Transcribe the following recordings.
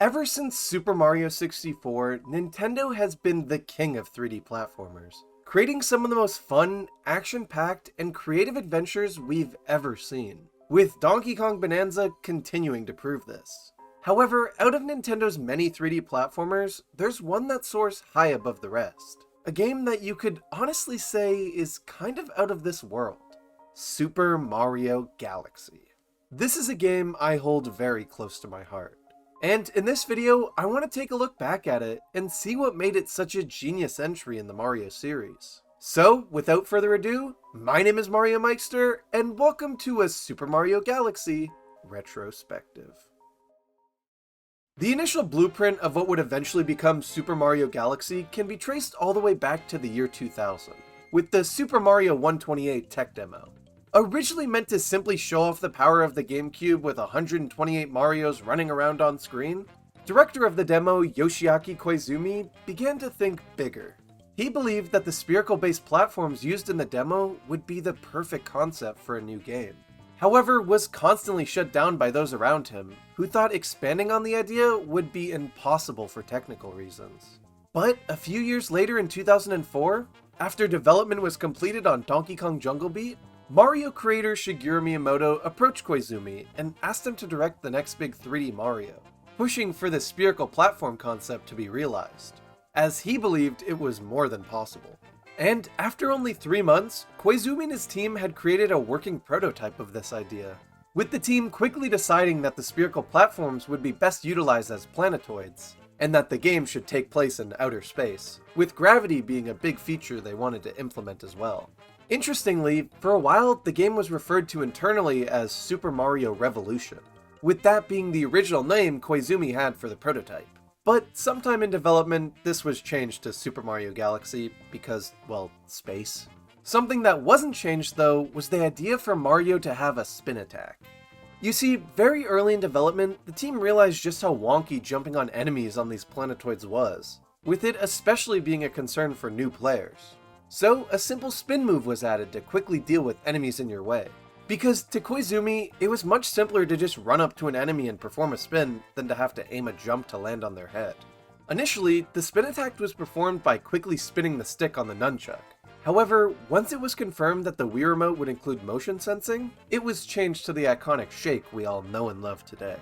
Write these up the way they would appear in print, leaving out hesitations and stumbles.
Ever since Super Mario 64, Nintendo has been the king of 3D platformers, creating some of the most fun, action-packed, and creative adventures we've ever seen, with Donkey Kong Bonanza continuing to prove this. However, out of Nintendo's many 3D platformers, there's one that soars high above the rest. A game that you could honestly say is kind of out of this world. Super Mario Galaxy. This is a game I hold very close to my heart. And in this video, I want to take a look back at it and see what made it such a genius entry in the Mario series. So, without further ado, my name is Mariomikester, and welcome to a Super Mario Galaxy retrospective. The initial blueprint of what would eventually become Super Mario Galaxy can be traced all the way back to the year 2000, with the Super Mario 128 tech demo. Originally meant to simply show off the power of the GameCube with 128 Marios running around on screen, director of the demo Yoshiaki Koizumi began to think bigger. He believed that the spherical-based platforms used in the demo would be the perfect concept for a new game. However, was constantly shut down by those around him, who thought expanding on the idea would be impossible for technical reasons. But a few years later in 2004, after development was completed on Donkey Kong Jungle Beat, Mario creator Shigeru Miyamoto approached Koizumi and asked him to direct the next big 3D Mario, pushing for the spherical platform concept to be realized, as he believed it was more than possible. And after only 3 months, Koizumi and his team had created a working prototype of this idea, with the team quickly deciding that the spherical platforms would be best utilized as planetoids, and that the game should take place in outer space, with gravity being a big feature they wanted to implement as well. Interestingly, for a while, the game was referred to internally as Super Mario Revolution, with that being the original name Koizumi had for the prototype. But sometime in development, this was changed to Super Mario Galaxy because, well, space. Something that wasn't changed though was the idea for Mario to have a spin attack. You see, very early in development, the team realized just how wonky jumping on enemies on these planetoids was, with it especially being a concern for new players. So, a simple spin move was added to quickly deal with enemies in your way. Because to Koizumi, it was much simpler to just run up to an enemy and perform a spin than to have to aim a jump to land on their head. Initially, the spin attack was performed by quickly spinning the stick on the nunchuck. However, once it was confirmed that the Wii Remote would include motion sensing, it was changed to the iconic shake we all know and love today.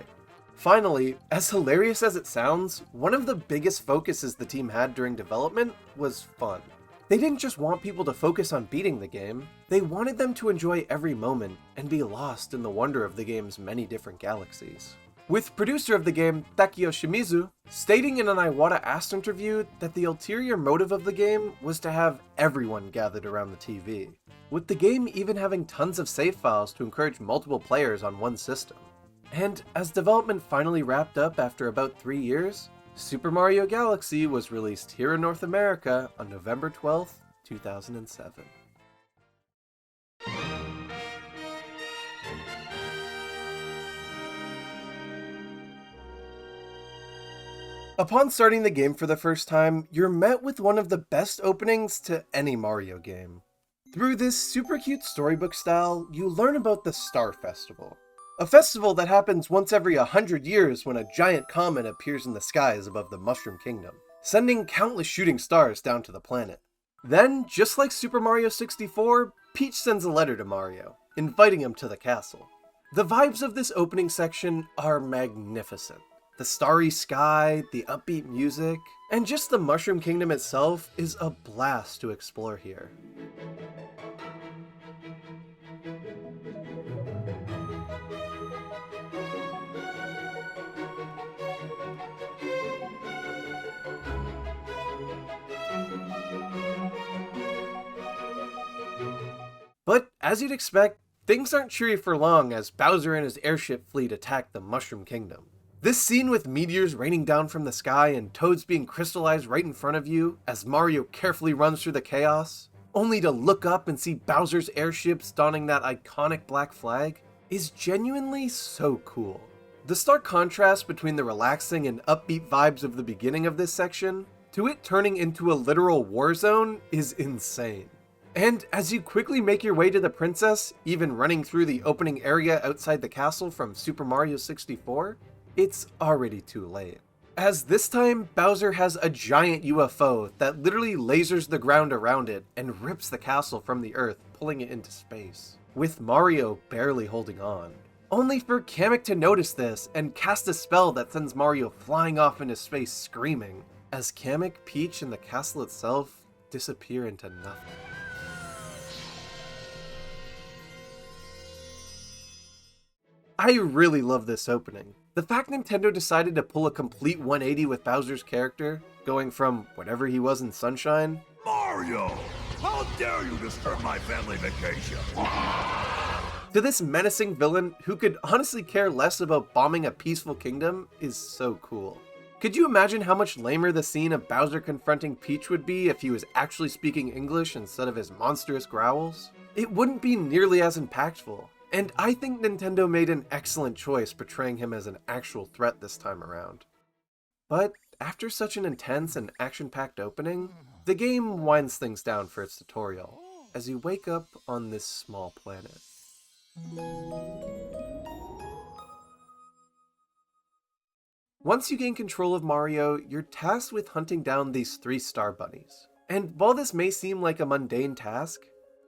Finally, as hilarious as it sounds, one of the biggest focuses the team had during development was fun. They didn't just want people to focus on beating the game, they wanted them to enjoy every moment and be lost in the wonder of the game's many different galaxies. With producer of the game, Takeo Shimizu, stating in an Iwata Asks interview that the ulterior motive of the game was to have everyone gathered around the TV, with the game even having tons of save files to encourage multiple players on one system. And as development finally wrapped up after about 3 years, Super Mario Galaxy was released here in North America on November 12th, 2007. Upon starting the game for the first time, you're met with one of the best openings to any Mario game. Through this super cute storybook style, you learn about the Star Festival. A festival that happens once every 100 years when a giant comet appears in the skies above the Mushroom Kingdom, sending countless shooting stars down to the planet. Then, just like Super Mario 64, Peach sends a letter to Mario, inviting him to the castle. The vibes of this opening section are magnificent. The starry sky, the upbeat music, and just the Mushroom Kingdom itself is a blast to explore here. But, as you'd expect, things aren't cheery for long as Bowser and his airship fleet attack the Mushroom Kingdom. This scene with meteors raining down from the sky and toads being crystallized right in front of you as Mario carefully runs through the chaos, only to look up and see Bowser's airships donning that iconic black flag, is genuinely so cool. The stark contrast between the relaxing and upbeat vibes of the beginning of this section to it turning into a literal war zone is insane. And as you quickly make your way to the princess, even running through the opening area outside the castle from Super Mario 64, it's already too late. as this time Bowser has a giant UFO that literally lasers the ground around it and rips the castle from the earth, pulling it into space, with Mario barely holding on. Only for Kamek to notice this and cast a spell that sends Mario flying off into space screaming, as Kamek, Peach, and the castle itself disappear into nothing. I really love this opening. The fact Nintendo decided to pull a complete 180 with Bowser's character, going from whatever he was in Sunshine, Mario! How dare you disturb my family vacation? to this menacing villain who could honestly care less about bombing a peaceful kingdom is so cool. Could you imagine how much lamer the scene of Bowser confronting Peach would be if he was actually speaking English instead of his monstrous growls? It wouldn't be nearly as impactful. And I think Nintendo made an excellent choice portraying him as an actual threat this time around. But after such an intense and action-packed opening, the game winds things down for its tutorial, as you wake up on this small planet. Once you gain control of Mario, you're tasked with hunting down these 3 star bunnies. And while this may seem like a mundane task,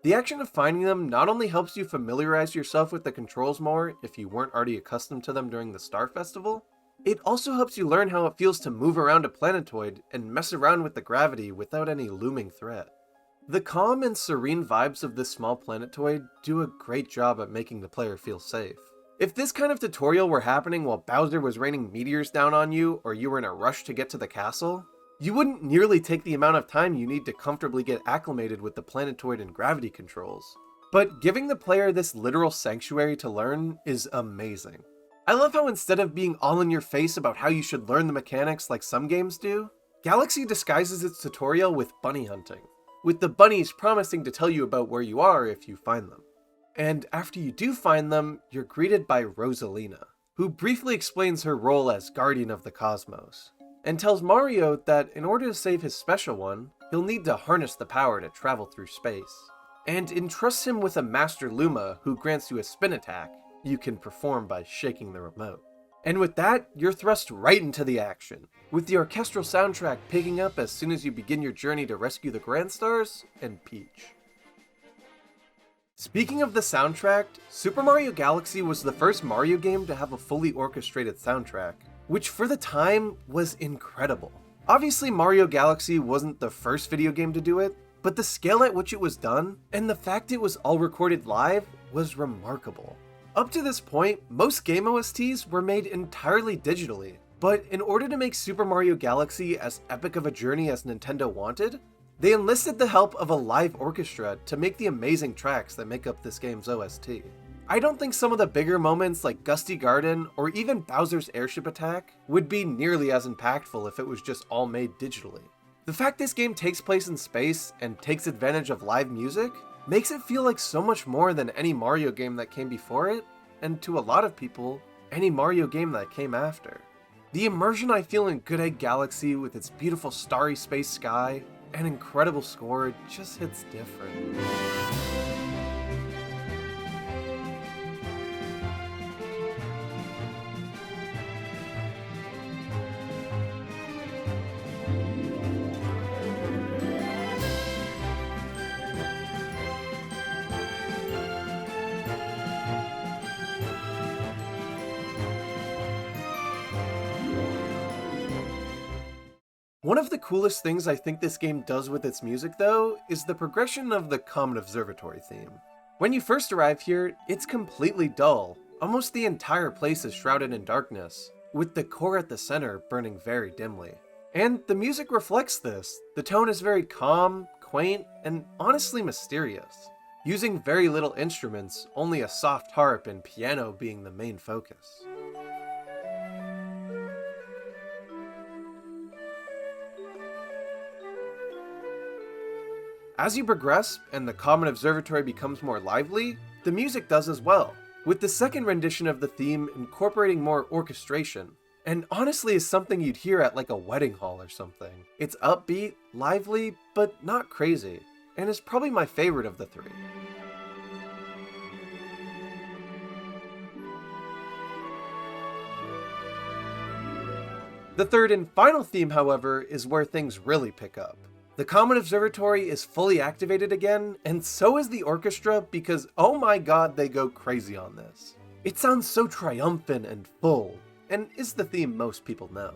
the action of finding them not only helps you familiarize yourself with the controls more if you weren't already accustomed to them during the Star Festival, it also helps you learn how it feels to move around a planetoid and mess around with the gravity without any looming threat. The calm and serene vibes of this small planetoid do a great job at making the player feel safe. If this kind of tutorial were happening while Bowser was raining meteors down on you or you were in a rush to get to the castle, you wouldn't nearly take the amount of time you need to comfortably get acclimated with the planetoid and gravity controls. But giving the player this literal sanctuary to learn is amazing. I love how instead of being all in your face about how you should learn the mechanics like some games do, Galaxy disguises its tutorial with bunny hunting, with the bunnies promising to tell you about where you are if you find them. And after you do find them, you're greeted by Rosalina, who briefly explains her role as Guardian of the Cosmos, and tells Mario that in order to save his special one, he'll need to harness the power to travel through space, and entrusts him with a Master Luma who grants you a spin attack you can perform by shaking the remote. And with that, you're thrust right into the action, with the orchestral soundtrack picking up as soon as you begin your journey to rescue the Grand Stars and Peach. Speaking of the soundtrack, Super Mario Galaxy was the first Mario game to have a fully orchestrated soundtrack, which for the time was incredible. Obviously Mario Galaxy wasn't the first video game to do it, but the scale at which it was done, and the fact it was all recorded live, was remarkable. Up to this point, most game OSTs were made entirely digitally, but in order to make Super Mario Galaxy as epic of a journey as Nintendo wanted, they enlisted the help of a live orchestra to make the amazing tracks that make up this game's OST. I don't think some of the bigger moments like Gusty Garden or even Bowser's airship attack would be nearly as impactful if it was just all made digitally. The fact this game takes place in space and takes advantage of live music makes it feel like so much more than any Mario game that came before it, and to a lot of people, any Mario game that came after. The immersion I feel in Good Egg Galaxy with its beautiful starry space sky and incredible score just hits different. One of the coolest things I think this game does with its music though, is the progression of the Comet Observatory theme. When you first arrive here, it's completely dull. Almost the entire place is shrouded in darkness, with the core at the center burning very dimly. And the music reflects this. The tone is very calm, quaint, and honestly mysterious, using very little instruments, only a soft harp and piano being the main focus. As you progress, and the Comet Observatory becomes more lively, the music does as well, with the second rendition of the theme incorporating more orchestration, and honestly is something you'd hear at like a wedding hall or something. It's upbeat, lively, but not crazy, and is probably my favorite of the 3. The third and final theme, however, is where things really pick up. The Comet Observatory is fully activated again, and so is the orchestra because oh my god, they go crazy on this. It sounds so triumphant and full, and is the theme most people know.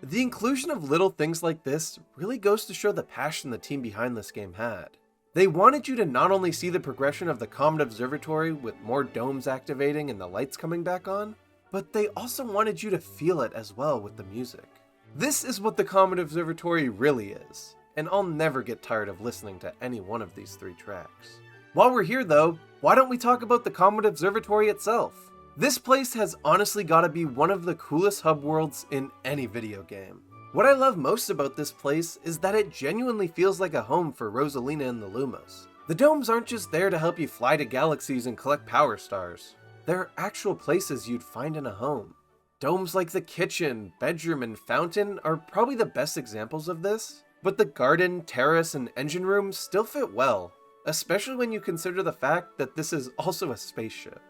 The inclusion of little things like this really goes to show the passion the team behind this game had. They wanted you to not only see the progression of the Comet Observatory with more domes activating and the lights coming back on, but they also wanted you to feel it as well with the music. This is what the Comet Observatory really is, and I'll never get tired of listening to any one of these 3 tracks. While we're here though, why don't we talk about the Comet Observatory itself? This place has honestly gotta be one of the coolest hub worlds in any video game. What I love most about this place is that it genuinely feels like a home for Rosalina and the Lumas. The domes aren't just there to help you fly to galaxies and collect power stars. They're actual places you'd find in a home. Domes like the kitchen, bedroom, and fountain are probably the best examples of this, but the garden, terrace, and engine rooms still fit well, especially when you consider the fact that this is also a spaceship.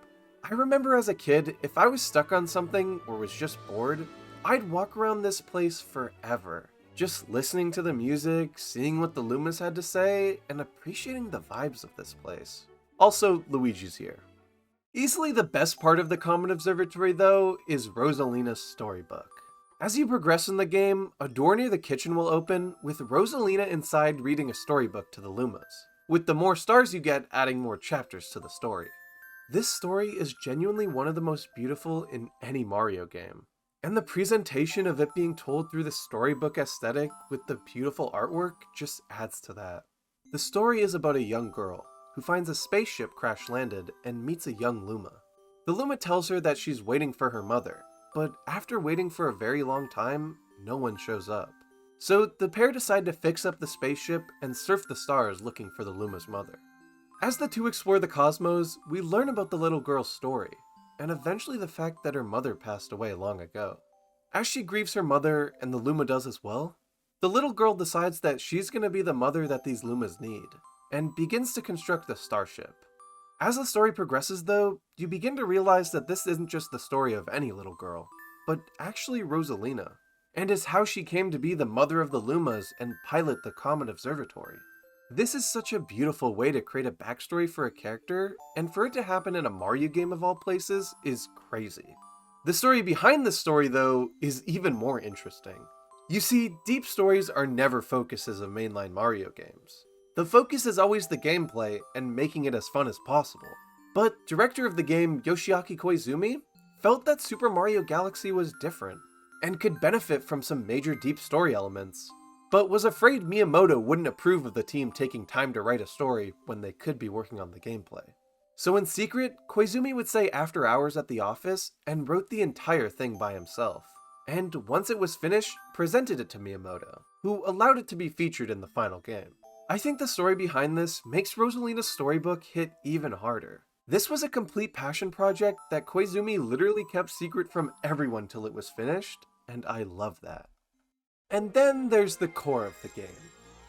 I remember as a kid, if I was stuck on something or was just bored, I'd walk around this place forever, just listening to the music, seeing what the Lumas had to say, and appreciating the vibes of this place. Also, Luigi's here. Easily the best part of the Comet Observatory though is Rosalina's storybook. As you progress in the game, a door near the kitchen will open with Rosalina inside reading a storybook to the Lumas, with the more stars you get adding more chapters to the story. This story is genuinely one of the most beautiful in any Mario game, and the presentation of it being told through the storybook aesthetic with the beautiful artwork just adds to that. The story is about a young girl who finds a spaceship crash-landed and meets a young Luma. The Luma tells her that she's waiting for her mother, but after waiting for a very long time, no one shows up. So the pair decide to fix up the spaceship and surf the stars looking for the Luma's mother. As the two explore the cosmos, we learn about the little girl's story, and eventually the fact that her mother passed away long ago. As she grieves her mother, and the Luma does as well, the little girl decides that she's going to be the mother that these Lumas need, and begins to construct the starship. As the story progresses though, you begin to realize that this isn't just the story of any little girl, but actually Rosalina, and is how she came to be the mother of the Lumas and pilot the Comet Observatory. This is such a beautiful way to create a backstory for a character, and for it to happen in a Mario game of all places is crazy. The story behind this story, though, is even more interesting. You see, deep stories are never focuses of mainline Mario games. The focus is always the gameplay and making it as fun as possible. But director of the game Yoshiaki Koizumi felt that Super Mario Galaxy was different, and could benefit from some major deep story elements, but was afraid Miyamoto wouldn't approve of the team taking time to write a story when they could be working on the gameplay. So in secret, Koizumi would stay after hours at the office and wrote the entire thing by himself. And once it was finished, presented it to Miyamoto, who allowed it to be featured in the final game. I think the story behind this makes Rosalina's storybook hit even harder. This was a complete passion project that Koizumi literally kept secret from everyone till it was finished, and I love that. And then there's the core of the game,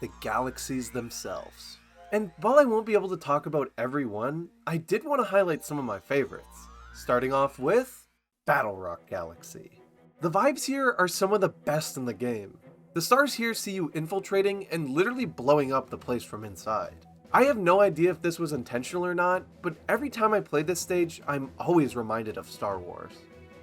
the galaxies themselves. And while I won't be able to talk about every one, I did want to highlight some of my favorites, starting off with Battle Rock Galaxy. The vibes here are some of the best in the game. The stars here see you infiltrating and literally blowing up the place from inside. I have no idea if this was intentional or not, but every time I play this stage, I'm always reminded of Star Wars.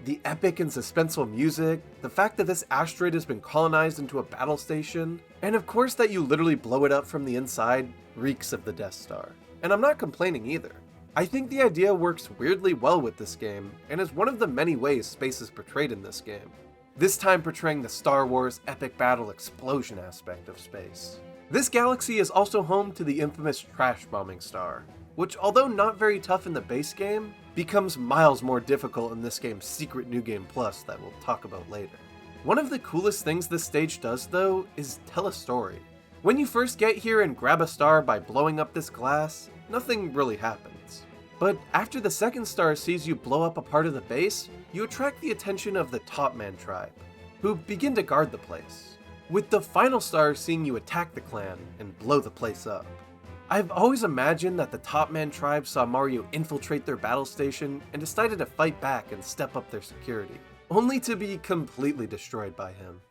The epic and suspenseful music, the fact that this asteroid has been colonized into a battle station, and of course that you literally blow it up from the inside, reeks of the Death Star. And I'm not complaining either. I think the idea works weirdly well with this game, and is one of the many ways space is portrayed in this game. This time portraying the Star Wars epic battle explosion aspect of space. This galaxy is also home to the infamous trash bombing star, which although not very tough in the base game, becomes miles more difficult in this game's secret New Game Plus that we'll talk about later. One of the coolest things this stage does though is tell a story. When you first get here and grab a star by blowing up this glass, nothing really happens. But after the second star sees you blow up a part of the base, you attract the attention of the Top Man tribe, who begin to guard the place, with the final star seeing you attack the clan and blow the place up. I've always imagined that the Top Man tribe saw Mario infiltrate their battle station and decided to fight back and step up their security. only to be completely destroyed by him.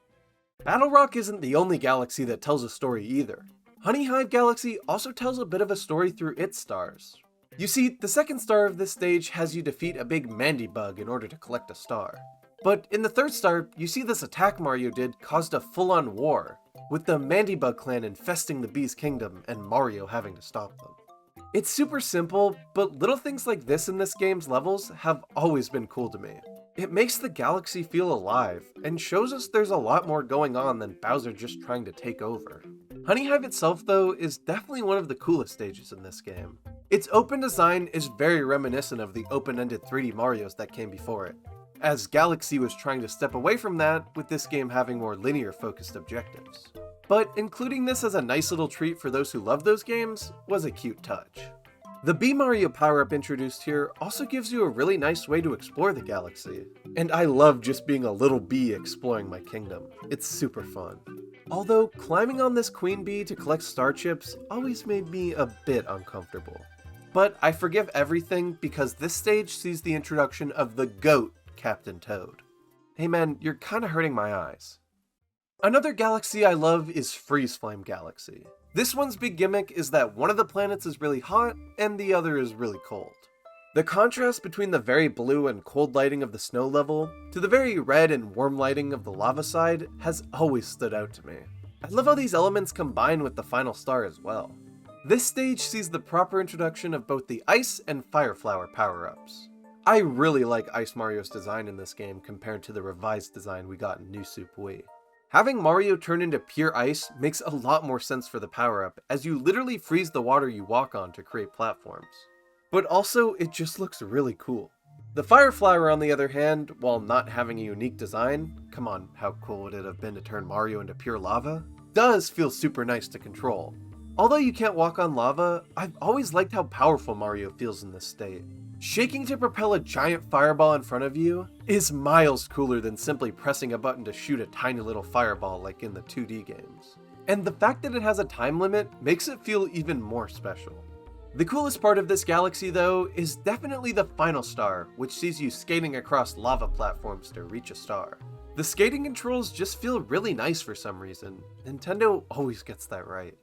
Battle Rock isn't the only galaxy that tells a story either. Honey Hive Galaxy also tells a bit of a story through its stars. You see, the second star of this stage has you defeat a big Mandibug in order to collect a star. But in the third star, you see this attack Mario did caused a full-on war, with the Mandibug clan infesting the Bee's kingdom and Mario having to stop them. It's super simple, but little things like this in this game's levels have always been cool to me. It makes the galaxy feel alive, and shows us there's a lot more going on than Bowser just trying to take over. Honey Hive itself, though, is definitely one of the coolest stages in this game. Its open design is very reminiscent of the open-ended 3D Marios that came before it, as Galaxy was trying to step away from that, with this game having more linear-focused objectives. But including this as a nice little treat for those who love those games was a cute touch. The Bee Mario power-up introduced here also gives you a really nice way to explore the galaxy, and I love just being a little bee exploring my kingdom. It's super fun. Although, climbing on this queen bee to collect star chips always made me a bit uncomfortable. But I forgive everything because this stage sees the introduction of the GOAT, Captain Toad. Hey man, you're kinda hurting my eyes. Another galaxy I love is Freeze Flame Galaxy. This one's big gimmick is that one of the planets is really hot and the other is really cold. The contrast between the very blue and cold lighting of the snow level to the very red and warm lighting of the lava side has always stood out to me. I love how these elements combine with the final star as well. This stage sees the proper introduction of both the Ice and Fire Flower power-ups. I really like Ice Mario's design in this game compared to the revised design we got in New Super Wii. Having Mario turn into pure ice makes a lot more sense for the power-up, as you literally freeze the water you walk on to create platforms. But also, it just looks really cool. The Fire Flower, on the other hand, while not having a unique design, come on, how cool would it have been to turn Mario into pure lava? Does feel super nice to control. Although you can't walk on lava, I've always liked how powerful Mario feels in this state. Shaking to propel a giant fireball in front of you is miles cooler than simply pressing a button to shoot a tiny little fireball like in the 2D games. And the fact that it has a time limit makes it feel even more special. The coolest part of this galaxy though is definitely the final star, which sees you skating across lava platforms to reach a star. The skating controls just feel really nice for some reason. Nintendo always gets that right.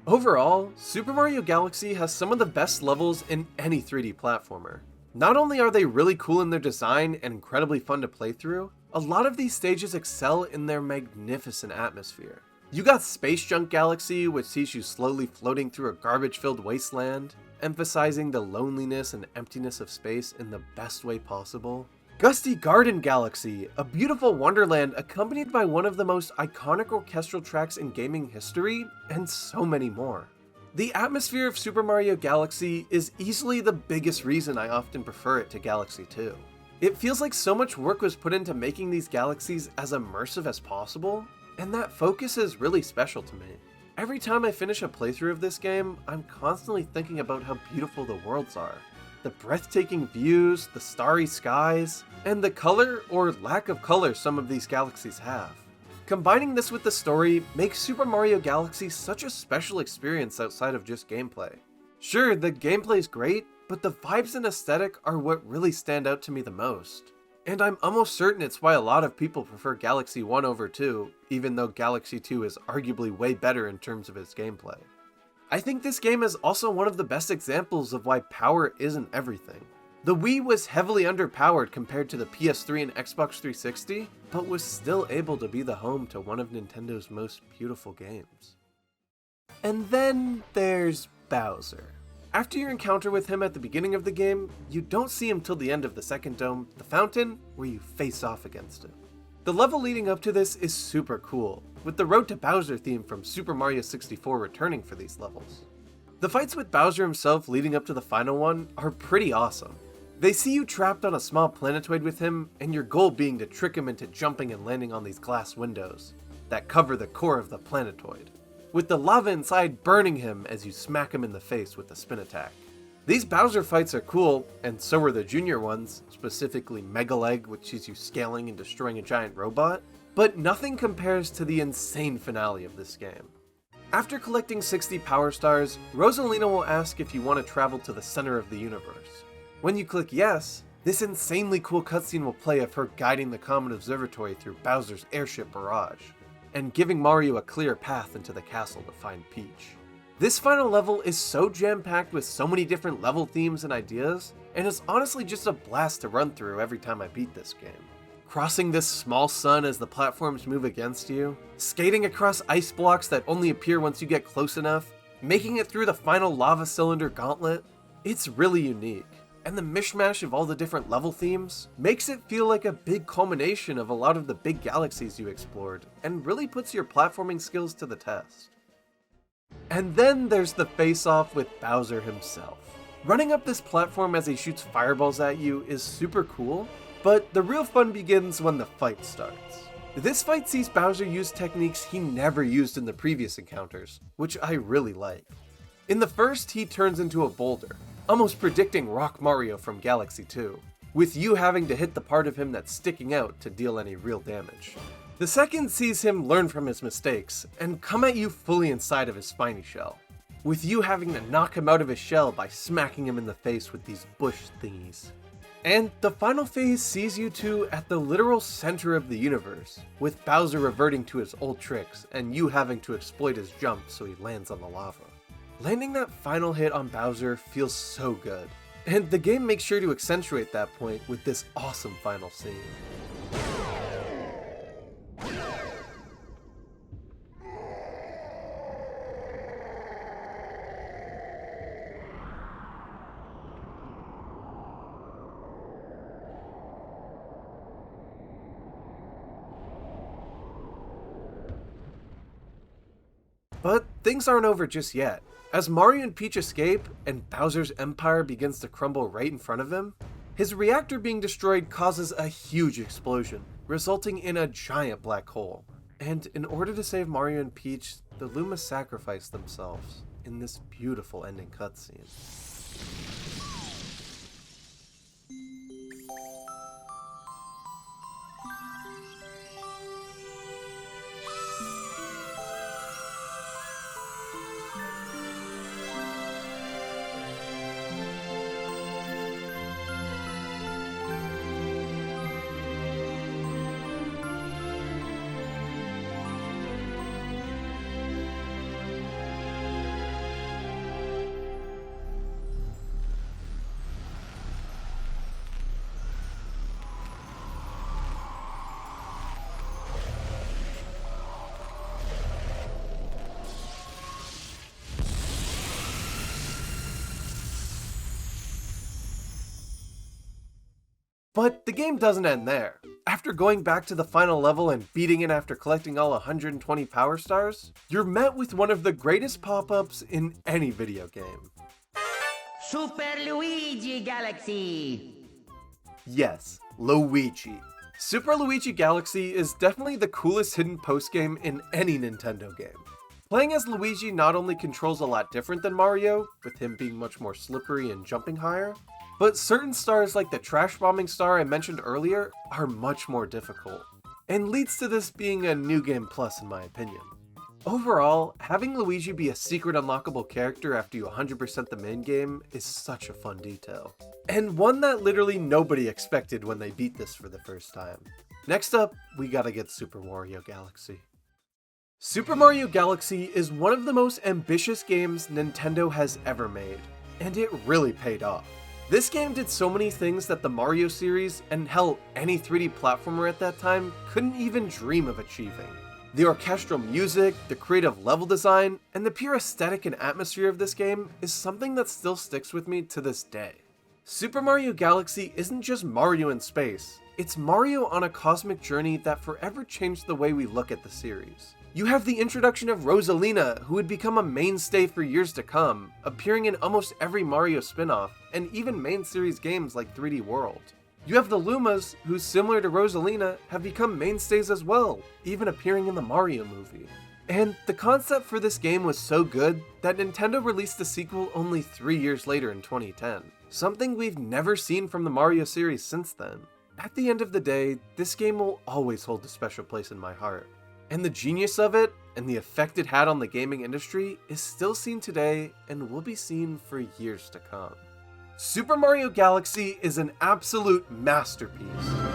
Overall, Super Mario Galaxy has some of the best levels in any 3D platformer. Not only are they really cool in their design and incredibly fun to play through, a lot of these stages excel in their magnificent atmosphere. You got Space Junk Galaxy, which sees you slowly floating through a garbage-filled wasteland, emphasizing the loneliness and emptiness of space in the best way possible. Gusty Garden Galaxy, a beautiful wonderland accompanied by one of the most iconic orchestral tracks in gaming history, and so many more. The atmosphere of Super Mario Galaxy is easily the biggest reason I often prefer it to Galaxy 2. It feels like so much work was put into making these galaxies as immersive as possible, and that focus is really special to me. Every time I finish a playthrough of this game, I'm constantly thinking about how beautiful the worlds are. The breathtaking views, the starry skies, and the color or lack of color some of these galaxies have. Combining this with the story makes Super Mario Galaxy such a special experience outside of just gameplay. Sure, the gameplay's great, but the vibes and aesthetic are what really stand out to me the most. And I'm almost certain it's why a lot of people prefer Galaxy 1 over 2, even though Galaxy 2 is arguably way better in terms of its gameplay. I think this game is also one of the best examples of why power isn't everything. The Wii was heavily underpowered compared to the PS3 and Xbox 360, but was still able to be the home to one of Nintendo's most beautiful games. And then there's Bowser. After your encounter with him at the beginning of the game, you don't see him till the end of the second dome, the fountain, where you face off against him. The level leading up to this is super cool, with the Road to Bowser theme from Super Mario 64 returning for these levels. The fights with Bowser himself leading up to the final one are pretty awesome. They see you trapped on a small planetoid with him, and your goal being to trick him into jumping and landing on these glass windows that cover the core of the planetoid, with the lava inside burning him as you smack him in the face with the spin attack. These Bowser fights are cool, and so are the junior ones, specifically Mega Leg, which sees you scaling and destroying a giant robot, but nothing compares to the insane finale of this game. After collecting 60 Power Stars, Rosalina will ask if you want to travel to the center of the universe. When you click yes, This insanely cool cutscene will play of her guiding the Comet Observatory through Bowser's airship barrage, and giving Mario a clear path into the castle to find Peach. This final level is so jam-packed with so many different level themes and ideas, and is honestly just a blast to run through every time I beat this game. Crossing this small sun as the platforms move against you, skating across ice blocks that only appear once you get close enough, making it through the final lava cylinder gauntlet, it's really unique. And the mishmash of all the different level themes makes it feel like a big culmination of a lot of the big galaxies you explored, and really puts your platforming skills to the test. And then there's the face-off with Bowser himself. Running up this platform as he shoots fireballs at you is super cool, but the real fun begins when the fight starts. This fight sees Bowser use techniques he never used in the previous encounters, which I really like. In the first, he turns into a boulder, almost predicting Rock Mario from Galaxy 2, with you having to hit the part of him that's sticking out to deal any real damage. The second sees him learn from his mistakes, and come at you fully inside of his spiny shell, with you having to knock him out of his shell by smacking him in the face with these bush thingies. And the final phase sees you two at the literal center of the universe, with Bowser reverting to his old tricks, and you having to exploit his jump so he lands on the lava. Landing that final hit on Bowser feels so good, and the game makes sure to accentuate that point with this awesome final scene. But things aren't over just yet. As Mario and Peach escape, and Bowser's empire begins to crumble right in front of him, his reactor being destroyed causes a huge explosion, resulting in a giant black hole. And in order to save Mario and Peach, the Lumas sacrifice themselves in this beautiful ending cutscene. But the game doesn't end there. After going back to the final level and beating it after collecting all 120 power stars, you're met with one of the greatest pop-ups in any video game. Super Luigi Galaxy! Yes, Luigi. Super Luigi Galaxy is definitely the coolest hidden post-game in any Nintendo game. Playing as Luigi not only controls a lot different than Mario, with him being much more slippery and jumping higher, but certain stars like the trash bombing star I mentioned earlier are much more difficult, and leads to this being a new game plus in my opinion. Overall, having Luigi be a secret unlockable character after you 100% the main game is such a fun detail, and one that literally nobody expected when they beat this for the first time. Next up, we gotta get Super Mario Galaxy. Super Mario Galaxy is one of the most ambitious games Nintendo has ever made, and it really paid off. This game did so many things that the Mario series, and hell, any 3D platformer at that time, couldn't even dream of achieving. The orchestral music, the creative level design, and the pure aesthetic and atmosphere of this game is something that still sticks with me to this day. Super Mario Galaxy isn't just Mario in space, it's Mario on a cosmic journey that forever changed the way we look at the series. You have the introduction of Rosalina, who would become a mainstay for years to come, appearing in almost every Mario spin-off, and even main series games like 3D World. You have the Lumas, who similar to Rosalina, have become mainstays as well, even appearing in the Mario movie. And the concept for this game was so good that Nintendo released the sequel only 3 years later in 2010, something we've never seen from the Mario series since then. At the end of the day, this game will always hold a special place in my heart. And the genius of it, and the effect it had on the gaming industry, is still seen today and will be seen for years to come. Super Mario Galaxy is an absolute masterpiece.